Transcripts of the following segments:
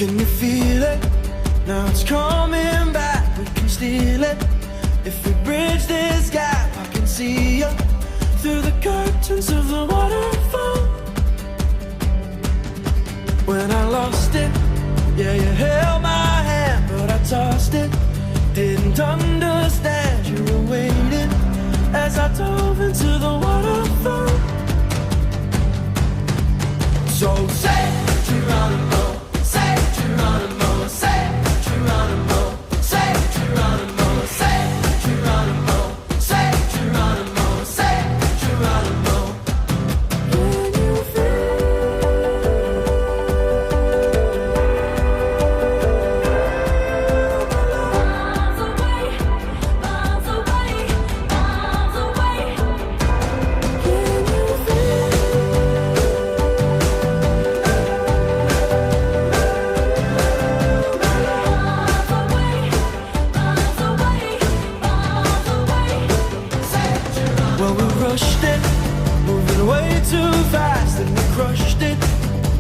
Can you feel it? Now it's coming back. We can steal it. If we bridge this gap, I can see you through the curtains of the waterfall. When I lost it, yeah, you held my hand, but I tossed it. Didn't understand you were waiting as I dove into the waterfall. So say Geronimo, say Geronimo, say Geronimo, say Geronimo, say Geronimo, say Geronimo, say Geronimo. Can you feel? Miles away, miles away, miles away. Can you feel? Well, we rushed it, moving way too fast, and we crushed it,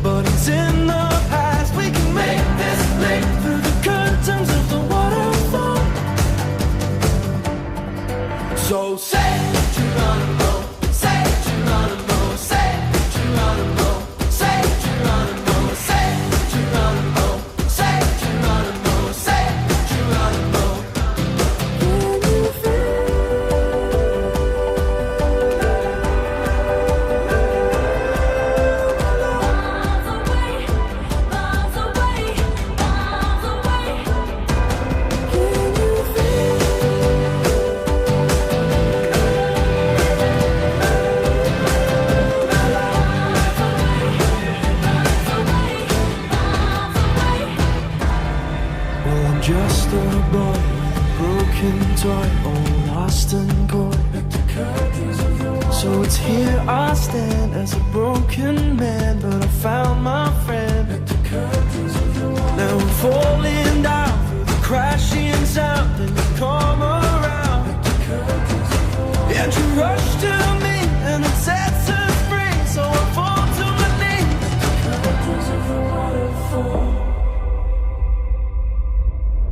but it's in the past. We can make this leap through the curtains of the waterfall. So say Geronimo, say Geronimo, say Geronimo, say Geronimo, say Geronimo, say Geronimo, say Geronimo. Can you feel? Miles away, miles away, miles away. Can you feel? Well, I'm just a boy with a broken toy, all lost and coy. So it's here I stand as a broken man, but I found my friend. Now I'm falling down through the crashing sound, and you come around, and you rush to me, and it sets us free. So I fall to my knees.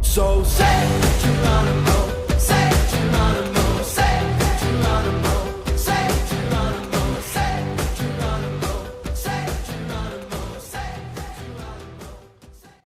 So say Geronimo.